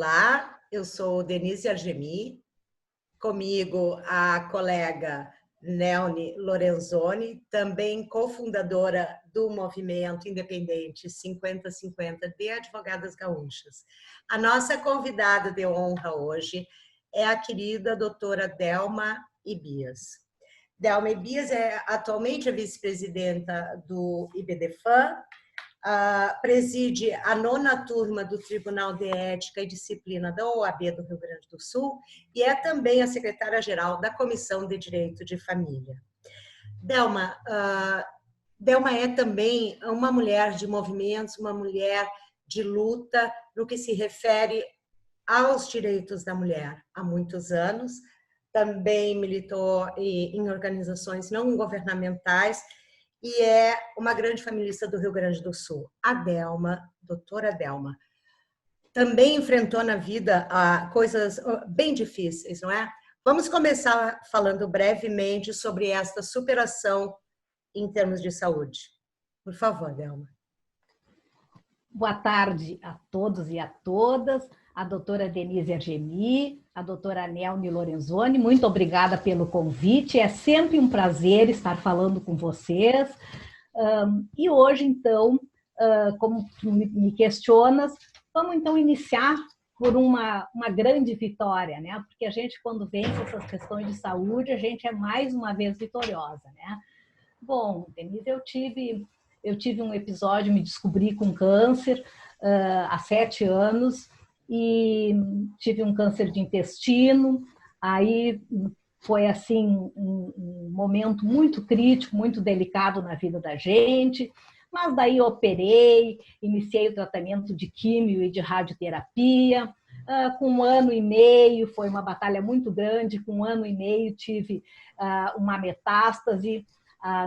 Olá, eu sou Denise Argemi, comigo a colega Nelny Lorenzoni, também cofundadora do movimento independente 50-50 de Advogadas Gaúchas. A nossa convidada de honra hoje é a querida doutora Delma Ibias. Delma Ibias é atualmente a vice-presidenta do IBDFAN, preside a 9ª turma do Tribunal de Ética e Disciplina da OAB do Rio Grande do Sul e é também a secretária-geral da Comissão de Direito de Família. Delma, Delma é também uma mulher de movimentos, uma mulher de luta no que se refere aos direitos da mulher há muitos anos, também militou em organizações não governamentais e é uma grande feminista do Rio Grande do Sul. A Delma, doutora Delma, também enfrentou na vida coisas bem difíceis, não é? Vamos começar falando brevemente sobre esta superação em termos de saúde. Por favor, Delma. Boa tarde a todos e a todas. A doutora Denise Argemi, a doutora Nelny Lorenzoni, muito obrigada pelo convite. É sempre um prazer estar falando com vocês. E hoje, então, como tu me questionas, vamos então iniciar por uma grande vitória, né? Porque a gente, quando vence essas questões de saúde, a gente é mais uma vez vitoriosa, né? Bom, Denise, eu tive um episódio, me descobri com câncer há 7 anos e tive um câncer de intestino. Aí foi assim um momento muito crítico, muito delicado na vida da gente. Mas daí operei, iniciei o tratamento de químio e de radioterapia. Com 1 ano e meio, foi uma batalha muito grande, com 1 ano e meio tive uma metástase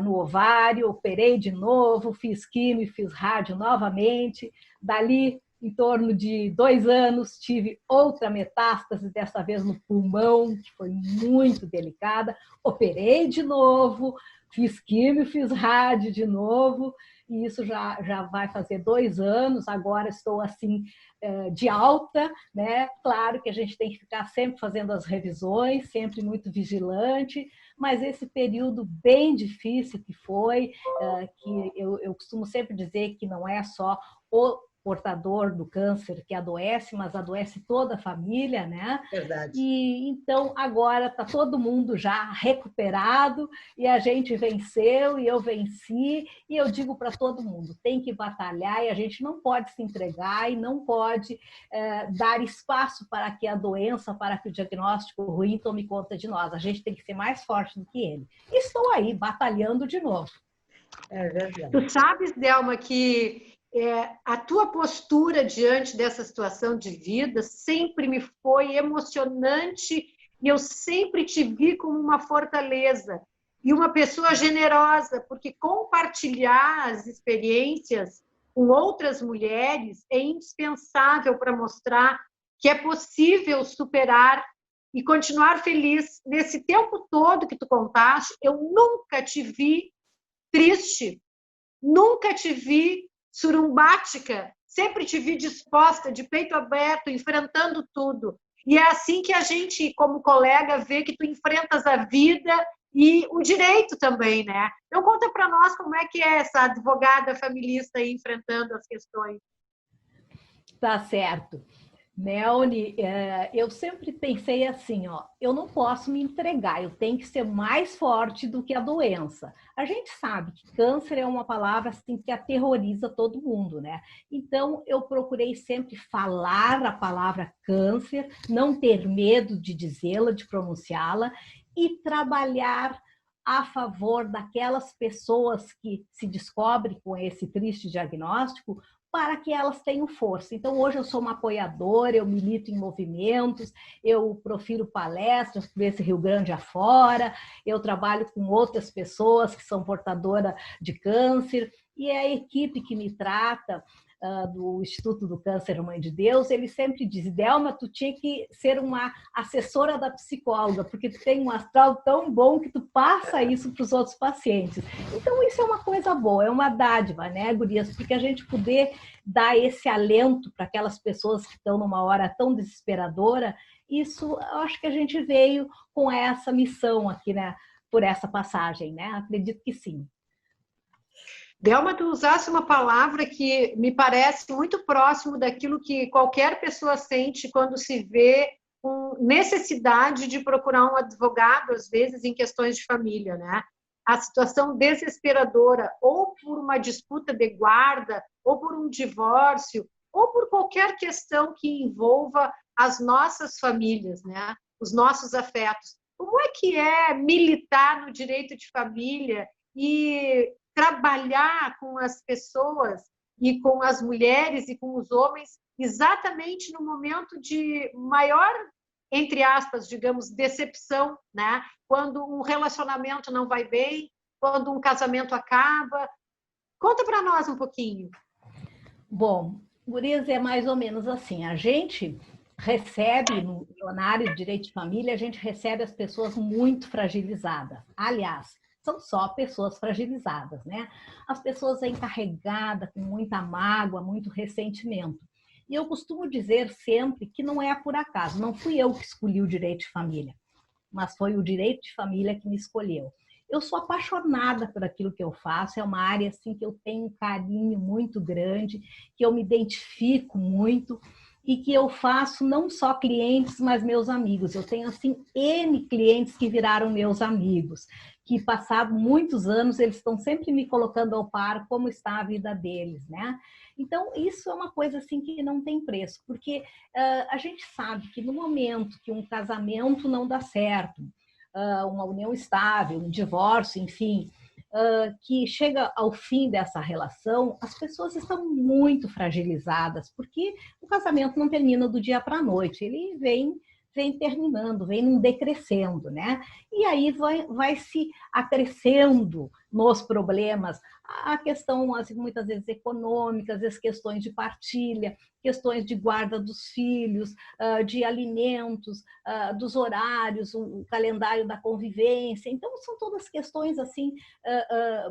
no ovário, operei de novo, fiz químio, fiz rádio novamente. Dali, em torno de 2 anos, tive outra metástase, dessa vez no pulmão, que foi muito delicada. Operei de novo, fiz químio, fiz rádio de novo, e isso já vai fazer 2 anos. Agora estou assim de alta, né? Claro que a gente tem que ficar sempre fazendo as revisões, sempre muito vigilante, mas esse período bem difícil que foi, que eu costumo sempre dizer que não é só o portador do câncer que adoece, mas adoece toda a família, né? Verdade. E então agora está todo mundo já recuperado e a gente venceu e eu venci, e eu digo para todo mundo, tem que batalhar e a gente não pode se entregar e não pode dar espaço para que a doença, para que o diagnóstico ruim tome conta de nós. A gente tem que ser mais forte do que ele. E estou aí batalhando de novo. É verdade. Tu sabes, Delma, que a tua postura diante dessa situação de vida sempre me foi emocionante e eu sempre te vi como uma fortaleza e uma pessoa generosa, porque compartilhar as experiências com outras mulheres é indispensável para mostrar que é possível superar e continuar feliz. Nesse tempo todo que tu contaste, eu nunca te vi triste, nunca te vi surumbática, sempre te vi disposta, de peito aberto, enfrentando tudo. E é assim que a gente, como colega, vê que tu enfrentas a vida e o direito também, né? Então conta para nós como é que é essa advogada familista aí enfrentando as questões. Tá certo. Nelny, eu sempre pensei assim, ó, eu não posso me entregar, eu tenho que ser mais forte do que a doença. A gente sabe que câncer é uma palavra assim que aterroriza todo mundo, né? Então eu procurei sempre falar a palavra câncer, não ter medo de dizê-la, de pronunciá-la e trabalhar a favor daquelas pessoas que se descobrem com esse triste diagnóstico, para que elas tenham força. Então, hoje eu sou uma apoiadora, eu milito em movimentos, eu profiro palestras por esse Rio Grande afora, eu trabalho com outras pessoas que são portadoras de câncer, E a equipe que me trata do Instituto do Câncer Mãe de Deus, ele sempre diz: Delma, tu tinha que ser uma assessora da psicóloga, porque tu tem um astral tão bom que tu passa isso para os outros pacientes. Então, isso é uma coisa boa, é uma dádiva, né, gurias? Porque a gente poder dar esse alento para aquelas pessoas que estão numa hora tão desesperadora, isso eu acho que a gente veio com essa missão aqui, né, por essa passagem, né? Acredito que sim. Delma, tu usasse uma palavra que me parece muito próximo daquilo que qualquer pessoa sente quando se vê com necessidade de procurar um advogado, às vezes, em questões de família, né? A situação desesperadora, ou por uma disputa de guarda, ou por um divórcio, ou por qualquer questão que envolva as nossas famílias, né? Os nossos afetos. Como é que é militar no direito de família e trabalhar com as pessoas e com as mulheres e com os homens exatamente no momento de maior, entre aspas, digamos, decepção, né? Quando um relacionamento não vai bem, quando um casamento acaba. Conta para nós um pouquinho. Bom, gurias, é mais ou menos assim. A gente recebe, no plenário de direito de família, a gente recebe as pessoas muito fragilizadas. Aliás, são só pessoas fragilizadas, né? As pessoas encarregadas com muita mágoa, muito ressentimento. E eu costumo dizer sempre que não é por acaso, não fui eu que escolhi o direito de família, mas foi o direito de família que me escolheu. Eu sou apaixonada por aquilo que eu faço, é uma área assim que eu tenho um carinho muito grande, que eu me identifico muito e que eu faço não só clientes, mas meus amigos. Eu tenho assim N clientes que viraram meus amigos, que passados muitos anos eles estão sempre me colocando ao par como está a vida deles, né? Então isso é uma coisa assim que não tem preço, porque a gente sabe que no momento que um casamento não dá certo, uma união estável, um divórcio, enfim, que chega ao fim dessa relação, as pessoas estão muito fragilizadas, porque o casamento não termina do dia para a noite, ele vem terminando, vem decrescendo, né? E aí vai se acrescendo nos problemas a questão, assim, muitas vezes econômicas, as questões de partilha, questões de guarda dos filhos, de alimentos, dos horários, o calendário da convivência. Então, são todas questões assim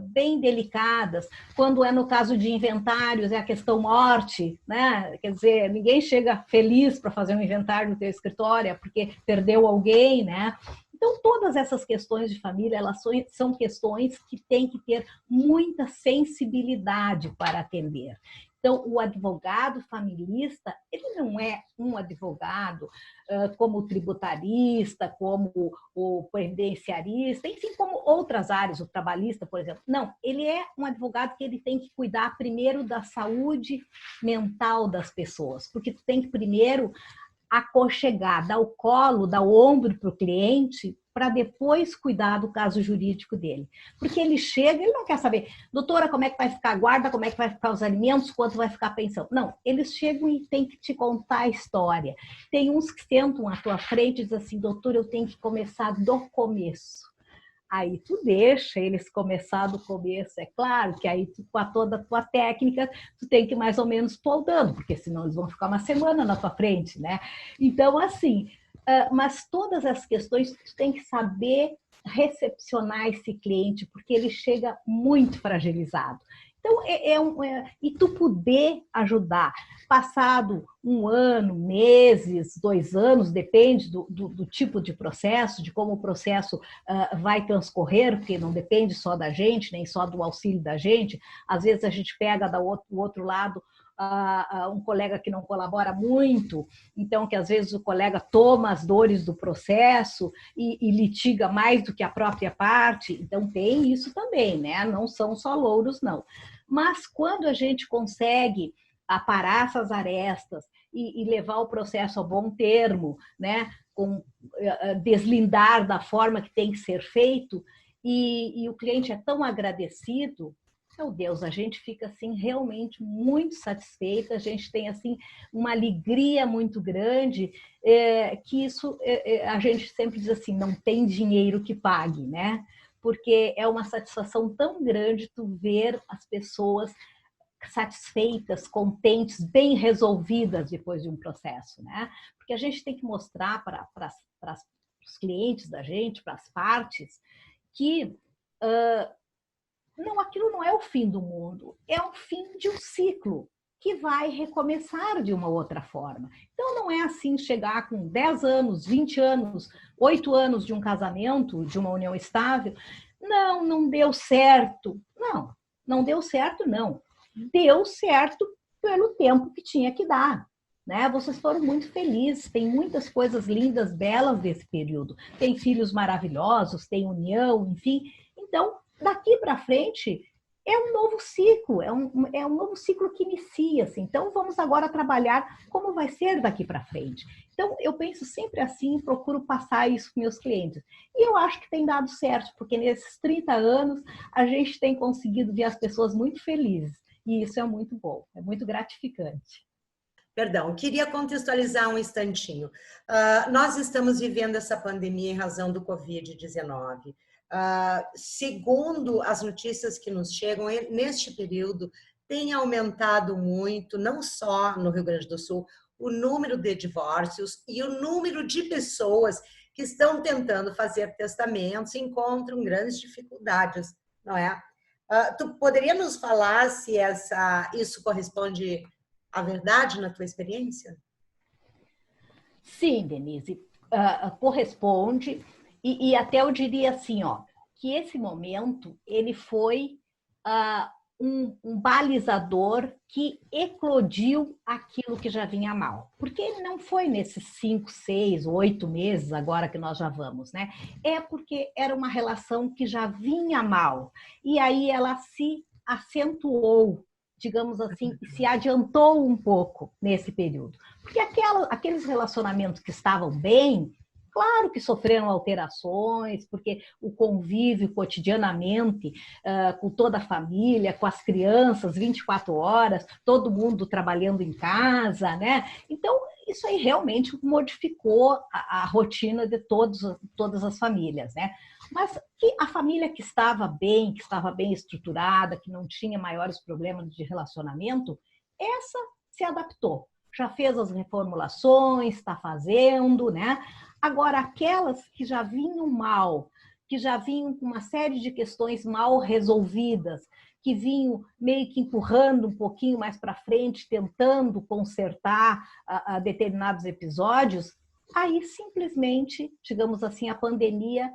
bem delicadas. Quando é no caso de inventários, é a questão morte, né? Quer dizer, ninguém chega feliz para fazer um inventário no teu escritório porque perdeu alguém, né? Então, todas essas questões de família, elas são questões que têm que ter muita sensibilidade para atender. Então, o advogado familista, ele não é um advogado como o tributarista, como o previdenciarista, enfim, como outras áreas, o trabalhista, por exemplo. Não, ele é um advogado que ele tem que cuidar primeiro da saúde mental das pessoas, porque tu tem que primeiro aconchegar, dar o colo, dar o ombro para o cliente, para depois cuidar do caso jurídico dele. Porque ele chega, ele não quer saber, doutora, como é que vai ficar a guarda, como é que vai ficar os alimentos, quanto vai ficar a pensão. Não, eles chegam e tem que te contar a história. Tem uns que sentam à tua frente e dizem assim, doutora, eu tenho que começar do começo. Aí tu deixa eles começar do começo, é claro que aí tu, com toda a tua técnica, tu tem que mais ou menos podando, porque senão eles vão ficar uma semana na tua frente, né? Então, assim, mas todas as questões tu tem que saber recepcionar esse cliente, porque ele chega muito fragilizado. Então, e tu poder ajudar, passado um ano, meses, 2 anos, depende do tipo de processo, de como o processo vai transcorrer, porque não depende só da gente, nem só do auxílio da gente. Às vezes a gente pega do outro lado um colega que não colabora muito, então que às vezes o colega toma as dores do processo e litiga mais do que a própria parte, então tem isso também, né? Não são só louros, não. Mas quando a gente consegue aparar essas arestas e levar o processo a bom termo, né? Deslindar da forma que tem que ser feito, e o cliente é tão agradecido, meu Deus, a gente fica assim realmente muito satisfeita, a gente tem assim uma alegria muito grande, que isso a gente sempre diz assim, não tem dinheiro que pague, né? porque é uma satisfação tão grande tu ver as pessoas satisfeitas, contentes, bem resolvidas depois de um processo, né? Porque a gente tem que mostrar para os clientes da gente, para as partes, que não, aquilo não é o fim do mundo, é o fim de um ciclo que vai recomeçar de uma outra forma. Então, não é assim chegar com 10 anos, 20 anos, 8 anos de um casamento, de uma união estável. Não, não deu certo. Não, não deu certo, não. Deu certo pelo tempo que tinha que dar. Né? Vocês foram muito felizes, tem muitas coisas lindas, belas desse período. Tem filhos maravilhosos, tem união, enfim. Então, daqui para frente, é um novo ciclo, é um novo ciclo que inicia-se. Então, vamos agora trabalhar como vai ser daqui para frente. Então, eu penso sempre assim, procuro passar isso com meus clientes. E eu acho que tem dado certo, porque nesses 30 anos, a gente tem conseguido ver as pessoas muito felizes. E isso é muito bom, é muito gratificante. Perdão, queria contextualizar um instantinho. Nós estamos vivendo essa pandemia em razão do Covid-19. Segundo as notícias que nos chegam, neste período tem aumentado muito, não só no Rio Grande do Sul, o número de divórcios e o número de pessoas que estão tentando fazer testamentos e encontram grandes dificuldades, não é? Tu poderia nos falar se isso corresponde à verdade na tua experiência? Sim, Denise, corresponde. E até eu diria assim, ó, que esse momento ele foi um balizador que eclodiu aquilo que já vinha mal. Porque ele não foi nesses 5, 6, 8 meses agora que nós já vamos, né? É porque era uma relação que já vinha mal. E aí ela se acentuou, digamos assim, se adiantou um pouco nesse período. Porque aqueles relacionamentos que estavam bem, claro que sofreram alterações, porque o convívio cotidianamente com toda a família, com as crianças, 24 horas, todo mundo trabalhando em casa, né? Então, isso aí realmente modificou a rotina de todas as famílias, né? Mas que a família que estava bem estruturada, que não tinha maiores problemas de relacionamento, essa se adaptou. Já fez as reformulações, está fazendo, né? Agora, aquelas que já vinham mal, que já vinham com uma série de questões mal resolvidas, que vinham meio que empurrando um pouquinho mais para frente, tentando consertar determinados episódios, aí simplesmente, digamos assim, a pandemia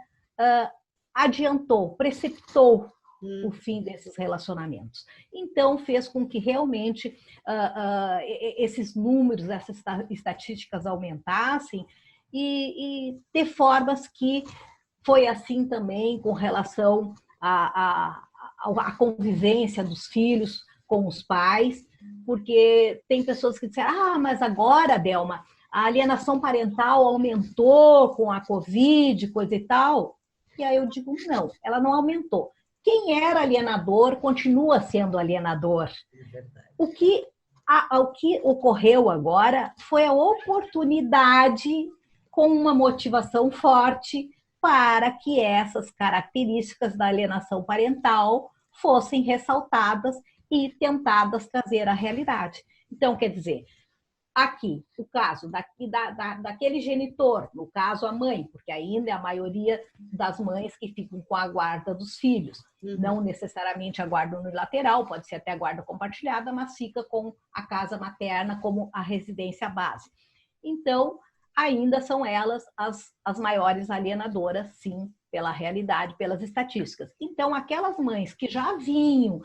adiantou, precipitou o fim desses relacionamentos. Então, fez com que realmente esses números, essas estatísticas aumentassem e de formas que foi assim também com relação à convivência dos filhos com os pais, porque tem pessoas que disseram, mas agora, Delma, a alienação parental aumentou com a Covid, coisa e tal. E aí eu digo, não, ela não aumentou. Quem era alienador continua sendo alienador. O que ocorreu agora foi a oportunidade com uma motivação forte para que essas características da alienação parental fossem ressaltadas e tentadas trazer à realidade. Então, quer dizer, aqui, o caso daquele genitor, no caso a mãe, porque ainda é a maioria das mães que ficam com a guarda dos filhos, não necessariamente a guarda unilateral, pode ser até a guarda compartilhada, mas fica com a casa materna como a residência base. Então, ainda são elas as maiores alienadoras, sim, pela realidade, pelas estatísticas. Então, aquelas mães que já vinham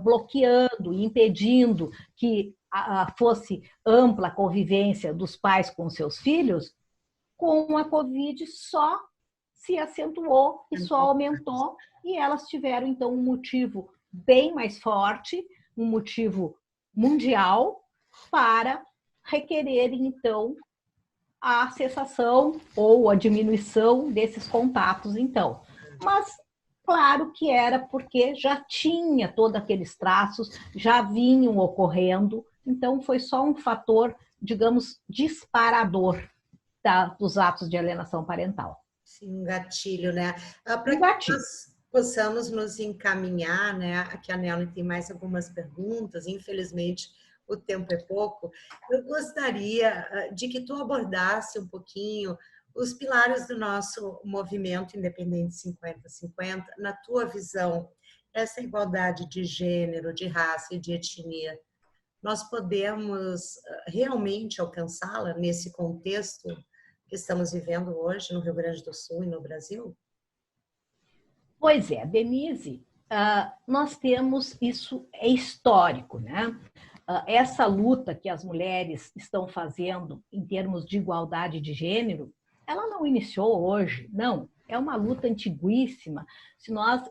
bloqueando e impedindo que fosse ampla a convivência dos pais com seus filhos, com a Covid só se acentuou e só aumentou, e elas tiveram, então, um motivo bem mais forte, um motivo mundial, para requererem, então, a cessação ou a diminuição desses contatos, então. Mas, claro que era porque já tinha todos aqueles traços, já vinham ocorrendo, então foi só um fator, digamos, disparador dos atos de alienação parental. Sim, um gatilho, né? Um gatilho. possamos nos encaminhar, né? Aqui a Nelly tem mais algumas perguntas, infelizmente o tempo é pouco. Eu gostaria de que tu abordasse um pouquinho os pilares do nosso movimento independente 50-50, na tua visão, essa igualdade de gênero, de raça e de etnia, nós podemos realmente alcançá-la nesse contexto que estamos vivendo hoje no Rio Grande do Sul e no Brasil? Pois é, Denise, nós temos, isso é histórico, né? Essa luta que as mulheres estão fazendo em termos de igualdade de gênero, ela não iniciou hoje, não. É uma luta antiguíssima. Se nós,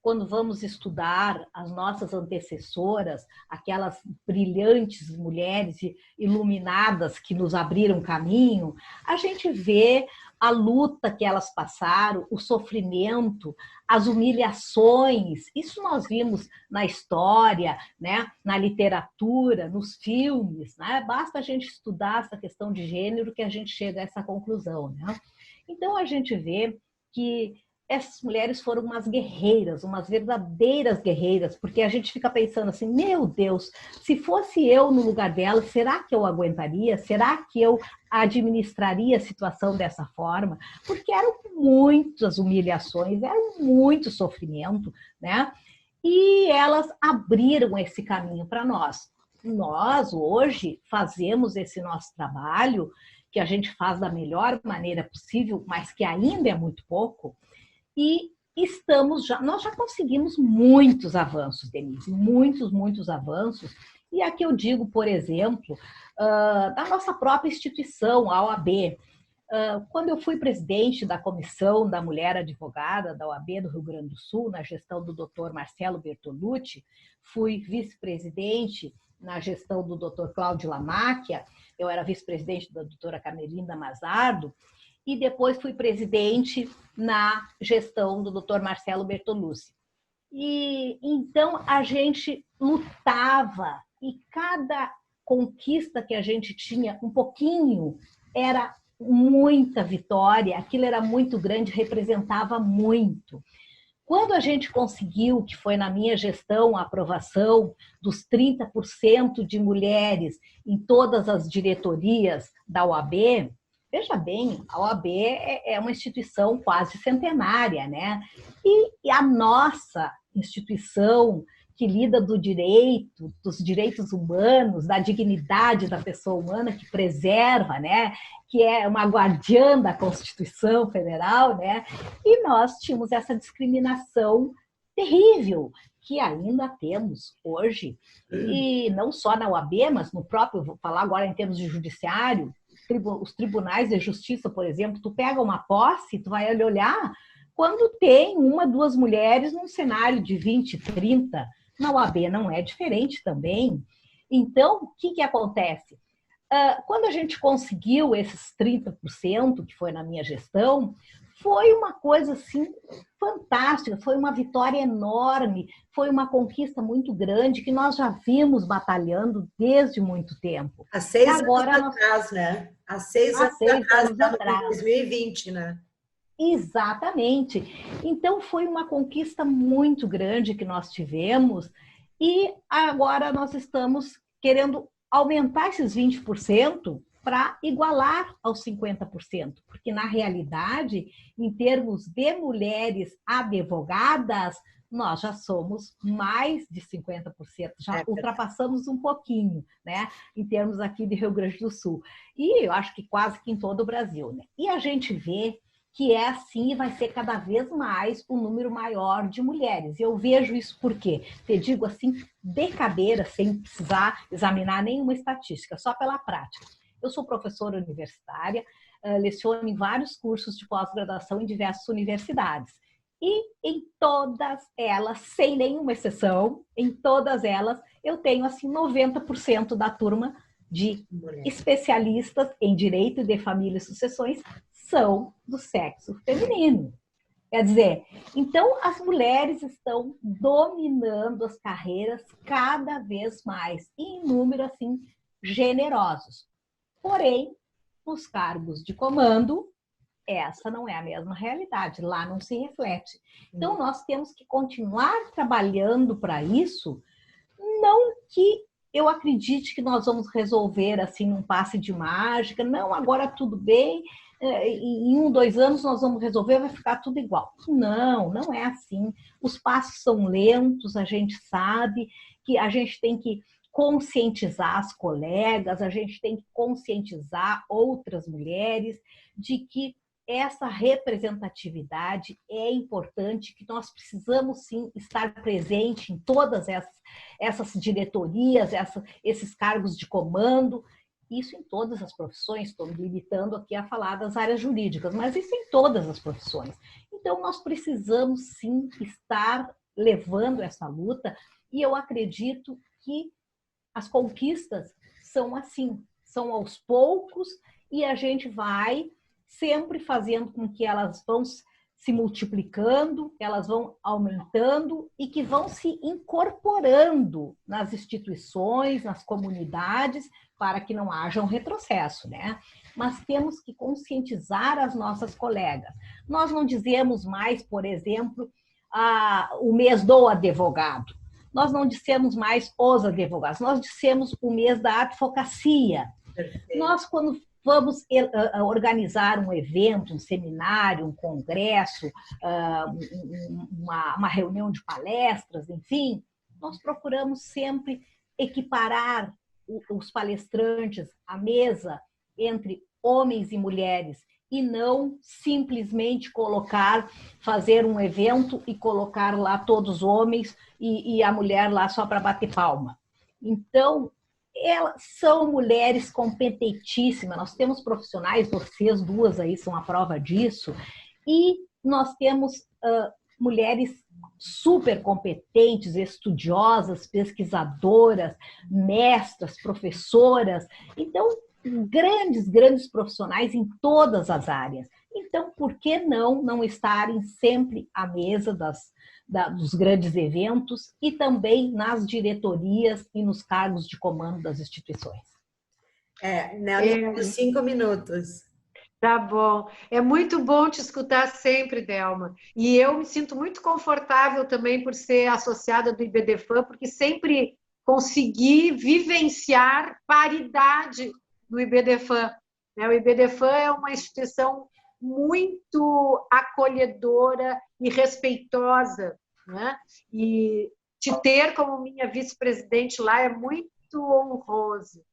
quando vamos estudar as nossas antecessoras, aquelas brilhantes mulheres iluminadas que nos abriram caminho, a gente vê a luta que elas passaram, o sofrimento, as humilhações. Isso nós vimos na história, né? Na literatura, nos filmes. Né? Basta a gente estudar essa questão de gênero que a gente chega a essa conclusão. Né? Então, a gente vê que essas mulheres foram umas guerreiras, umas verdadeiras guerreiras, porque a gente fica pensando assim, meu Deus, se fosse eu no lugar dela, será que eu aguentaria? Será que eu administraria a situação dessa forma? Porque eram muitas humilhações, era muito sofrimento, né? E elas abriram esse caminho para nós. Nós, hoje, fazemos esse nosso trabalho, que a gente faz da melhor maneira possível, mas que ainda é muito pouco, e nós já conseguimos muitos avanços, Denise, muitos avanços. E aqui eu digo, por exemplo, da nossa própria instituição, a OAB. Quando eu fui presidente da Comissão da Mulher Advogada da OAB do Rio Grande do Sul, na gestão do Dr. Marcelo Bertolucci, fui vice-presidente na gestão do Dr. Cláudio Lamáquia, eu era vice-presidente da doutora Carmelinda Mazardo, e depois fui presidente na gestão do Dr. Marcelo Bertolucci. E então a gente lutava e cada conquista que a gente tinha, um pouquinho, era muita vitória, aquilo era muito grande, representava muito. Quando a gente conseguiu, que foi na minha gestão, a aprovação dos 30% de mulheres em todas as diretorias da OAB, veja bem, a OAB é uma instituição quase centenária, né? E a nossa instituição que lida do direito, dos direitos humanos, da dignidade da pessoa humana, que preserva, né? Que é uma guardiã da Constituição Federal, né? E nós tínhamos essa discriminação terrível, que ainda temos hoje, e não só na OAB, mas no próprio, vou falar agora em termos de judiciário, os tribunais de justiça, por exemplo, tu pega uma posse, tu vai olhar, quando tem uma, duas mulheres num cenário de 20, 30, na OAB não é diferente também. Então, o que acontece? Quando a gente conseguiu esses 30%, que foi na minha gestão, foi uma coisa assim fantástica, foi uma vitória enorme, foi uma conquista muito grande que nós já vimos batalhando desde muito tempo. Há 6 anos atrás, né? Há 6 anos atrás, 2020, né? Exatamente. Então, foi uma conquista muito grande que nós tivemos e agora nós estamos querendo aumentar esses 20% para igualar aos 50%, porque na realidade, em termos de mulheres advogadas, nós já somos mais de 50%, já ultrapassamos um pouquinho, né, em termos aqui de Rio Grande do Sul. E eu acho que quase que em todo o Brasil, né? E a gente vê que é assim e vai ser cada vez mais um número maior de mulheres. E eu vejo isso porque, te digo assim, de cadeira, sem precisar examinar nenhuma estatística, só pela prática. Eu sou professora universitária, leciono em vários cursos de pós-graduação em diversas universidades. E em todas elas, sem nenhuma exceção, em todas elas, eu tenho assim 90% da turma de especialistas em direito de família e sucessões são do sexo feminino. Quer dizer, então as mulheres estão dominando as carreiras cada vez mais, em números assim generosos. Porém, nos cargos de comando, essa não é a mesma realidade, lá não se reflete. Então, nós temos que continuar trabalhando para isso, não que eu acredite que nós vamos resolver assim num passe de mágica, não, agora tudo bem, em 1, 2 anos nós vamos resolver, vai ficar tudo igual. Não, não é assim. Os passos são lentos, a gente sabe que a gente tem que conscientizar as colegas, a gente tem que conscientizar outras mulheres de que essa representatividade é importante, que nós precisamos sim estar presente em todas essas diretorias, esses cargos de comando, isso em todas as profissões, estou me limitando aqui a falar das áreas jurídicas, mas isso em todas as profissões. Então, nós precisamos sim estar levando essa luta, e eu acredito que as conquistas são assim, são aos poucos, e a gente vai sempre fazendo com que elas vão se multiplicando, elas vão aumentando e que vão se incorporando nas instituições, nas comunidades, para que não haja um retrocesso, né? Mas temos que conscientizar as nossas colegas. Nós não dizemos mais, por exemplo, o mês do advogado. Nós não dissemos mais os advogados, nós dissemos o mês da advocacia. Perfeito. Nós, quando vamos organizar um evento, um seminário, um congresso, uma reunião de palestras, enfim, nós procuramos sempre equiparar os palestrantes à mesa entre homens e mulheres, e não simplesmente fazer um evento e colocar lá todos os homens e a mulher lá só para bater palma. Então, elas são mulheres competentíssimas, nós temos profissionais, vocês duas aí são a prova disso, e nós temos mulheres super competentes, estudiosas, pesquisadoras, mestras, professoras, então grandes profissionais em todas as áreas. Então, por que não estarem sempre à mesa dos grandes eventos e também nas diretorias e nos cargos de comando das instituições? Nelly, 5 minutos. Tá bom. É muito bom te escutar sempre, Delma. E eu me sinto muito confortável também por ser associada do IBDFAN, porque sempre consegui vivenciar paridade no IBDFAN. O IBDFAN é uma instituição muito acolhedora e respeitosa, né? E te ter como minha vice-presidente lá é muito honroso.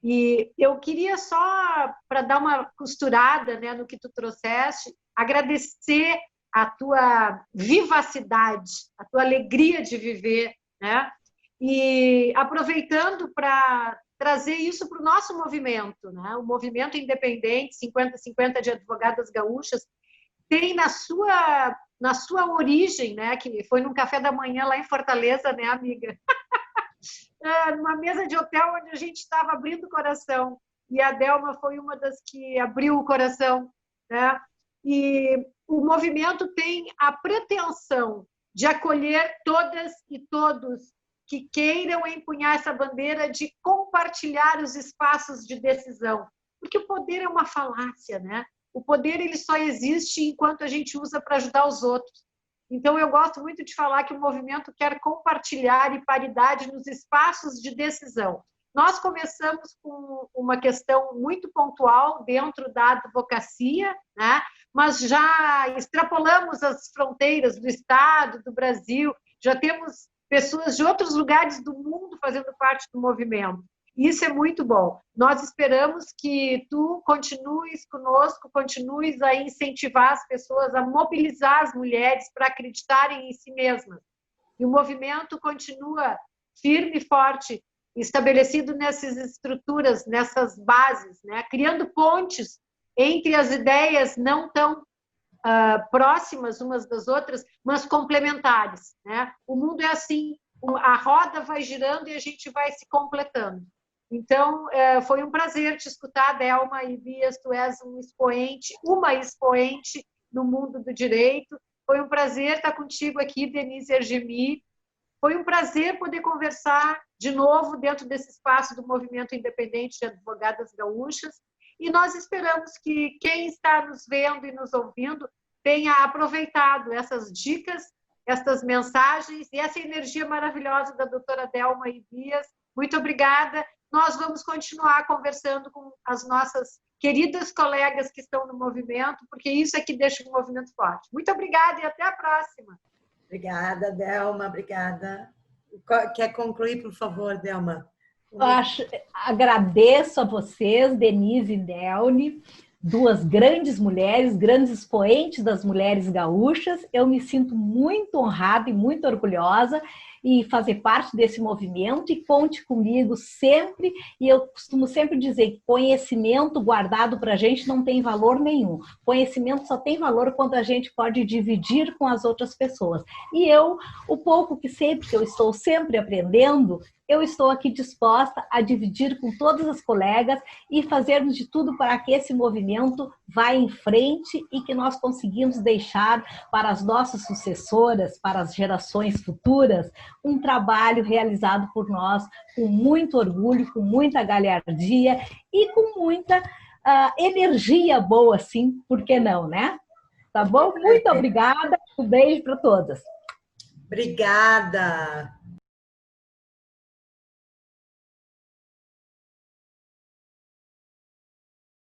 E eu queria só, para dar uma costurada, né, no que tu trouxeste, agradecer a tua vivacidade, a tua alegria de viver, né? E aproveitando para trazer isso para o nosso movimento, né? O movimento independente 50-50 de advogadas gaúchas tem na sua origem, né? Que foi num café da manhã lá em Fortaleza, né, amiga? Numa mesa de hotel onde a gente estava abrindo o coração, e a Delma foi uma das que abriu o coração, né? E o movimento tem a pretensão de acolher todas e todos que queiram empunhar essa bandeira de compartilhar os espaços de decisão, porque o poder é uma falácia, né? O poder ele só existe enquanto a gente usa para ajudar os outros. Então, eu gosto muito de falar que o movimento quer compartilhar e paridade nos espaços de decisão. Nós começamos com uma questão muito pontual dentro da advocacia, né? Mas já extrapolamos as fronteiras do Estado, do Brasil, já temos pessoas de outros lugares do mundo fazendo parte do movimento. Isso é muito bom. Nós esperamos que tu continues conosco, continues a incentivar as pessoas, a mobilizar as mulheres para acreditarem em si mesmas. E o movimento continua firme e forte, estabelecido nessas estruturas, nessas bases, né? Criando pontes entre as ideias não tão próximas umas das outras, mas complementares, né? O mundo é assim, a roda vai girando e a gente vai se completando. Então, foi um prazer te escutar, Delma e Bias, tu és uma expoente no mundo do direito. Foi um prazer estar contigo aqui, Denise Argemi. Foi um prazer poder conversar de novo dentro desse espaço do Movimento Independente de Advogadas Gaúchas. e nós esperamos que quem está nos vendo e nos ouvindo tenha aproveitado essas dicas, essas mensagens e essa energia maravilhosa da doutora Delma Ibias. Muito obrigada. Nós vamos continuar conversando com as nossas queridas colegas que estão no movimento, porque isso é que deixa o movimento forte. Muito obrigada e até a próxima. Obrigada, Delma, obrigada. Quer concluir, por favor, Delma? Agradeço a vocês, Denise e Nelny, duas grandes mulheres, grandes expoentes das mulheres gaúchas. Eu me sinto muito honrada e muito orgulhosa em fazer parte desse movimento, e conte comigo sempre. E eu costumo sempre dizer que conhecimento guardado para a gente não tem valor nenhum. Conhecimento só tem valor quando a gente pode dividir com as outras pessoas. E eu, o pouco que sei, porque eu estou sempre aprendendo, eu estou aqui disposta a dividir com todas as colegas e fazermos de tudo para que esse movimento vá em frente e que nós conseguimos deixar para as nossas sucessoras, para as gerações futuras, um trabalho realizado por nós com muito orgulho, com muita galhardia e com muita energia boa, sim, por que não, né? Tá bom? Muito obrigada, um beijo para todas. Obrigada.